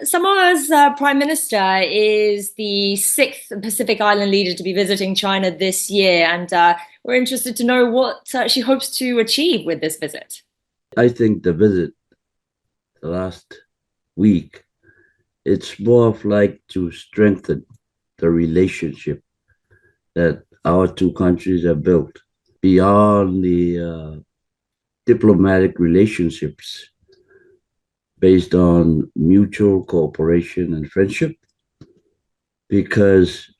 Samoa's Prime Minister is the sixth Pacific Island leader to be visiting China this year, and we're interested to know what she hopes to achieve with this visit. I think the visit the last week, it's more of like to strengthen the relationship that our two countries have built beyond the diplomatic relationships based on mutual cooperation and friendship. Because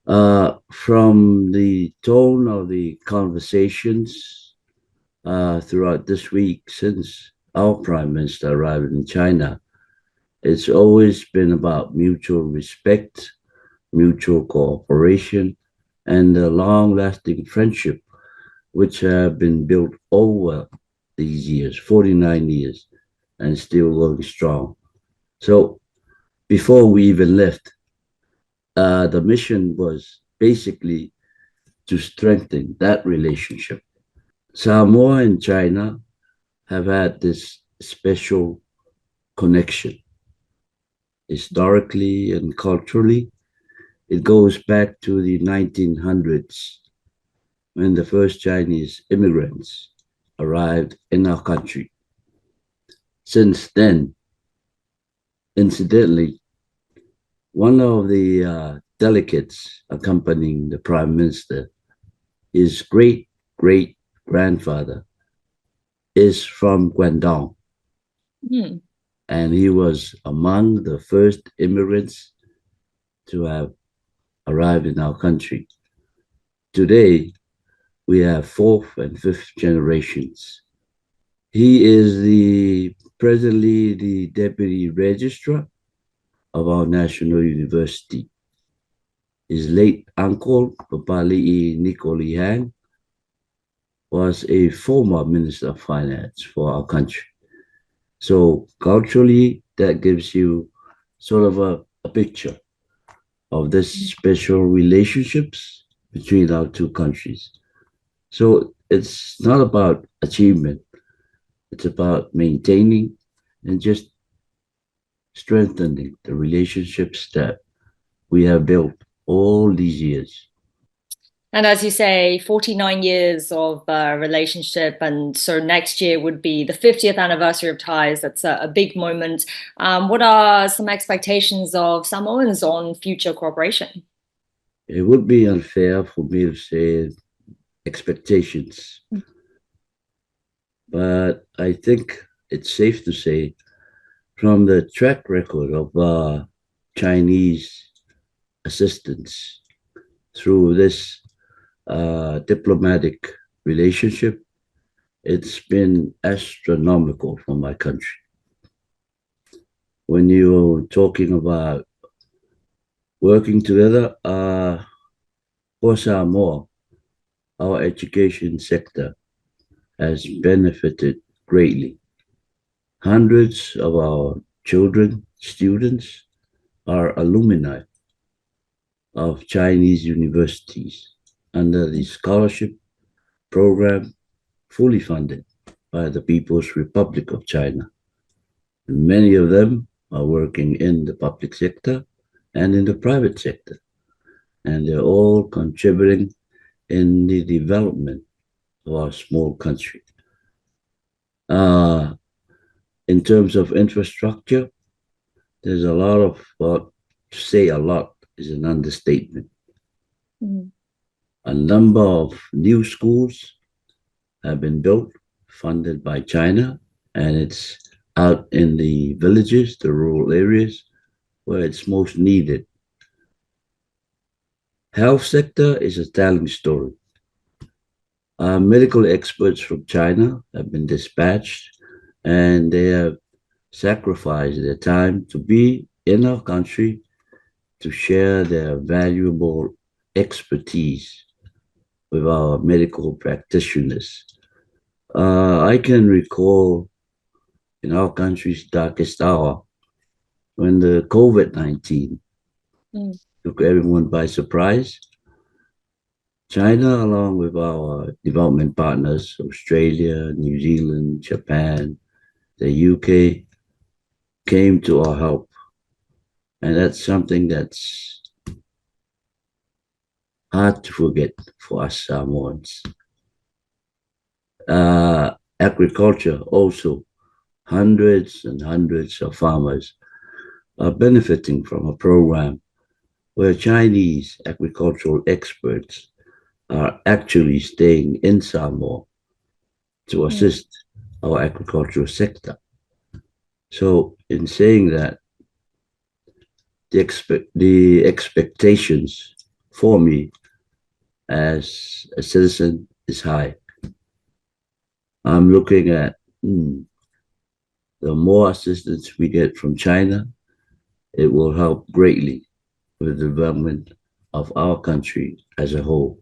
from the tone of the conversations throughout this week since our Prime Minister arrived in China, it's always been about mutual respect, mutual cooperation, and a long-lasting friendship, which have been built over these years, 49 years, and still going strong. So before we even left, the mission was basically to strengthen that relationship. Samoa and China have had this special connection historically and culturally. It goes back to the 1900s when the first Chinese immigrants arrived in our country. Since then, incidentally, one of the delegates accompanying the Prime Minister, his great-great-grandfather, is from Guangdong. And he was among the first immigrants to have arrived in our country. Today, we have fourth and fifth generations. He is presently the Deputy Registrar of our National University. His late uncle, Papali'i Nikoli Hang, was a former Minister of Finance for our country. So culturally, that gives you sort of a picture of this special relationships between our two countries. So it's not about achievement. It's about maintaining and just strengthening the relationships that we have built all these years. And as you say, 49 years of relationship. And so next year would be the 50th anniversary of ties. That's a big moment. What are some expectations of Samoans on future cooperation? It would be unfair for me to say expectations. But I think it's safe to say from the track record of Chinese assistance through this diplomatic relationship, it's been astronomical for my country. When you're talking about working together, for Samoa, our education sector has benefited greatly. Hundreds of our children, students, are alumni of Chinese universities under the scholarship program fully funded by the People's Republic of China. And many of them are working in the public sector and in the private sector. And they're all contributing in the development of our small country. In terms of infrastructure, there's a lot of, well, to say a lot is an understatement. A number of new schools have been built, funded by China, and it's out in the villages, the rural areas, where it's most needed. Health sector is a telling story. Medical experts from China have been dispatched, and they have sacrificed their time to be in our country to share their valuable expertise with our medical practitioners. I can recall in our country's darkest hour when the COVID-19 took everyone by surprise. China, along with our development partners, Australia, New Zealand, Japan, the UK, came to our help. And that's something that's hard to forget for us Samoans. Agriculture also, hundreds and hundreds of farmers are benefiting from a program where Chinese agricultural experts are actually staying in Samoa to assist our agricultural sector. So in saying that, the expectations for me as a citizen is high. I'm looking at the more assistance we get from China, it will help greatly with the development of our country as a whole.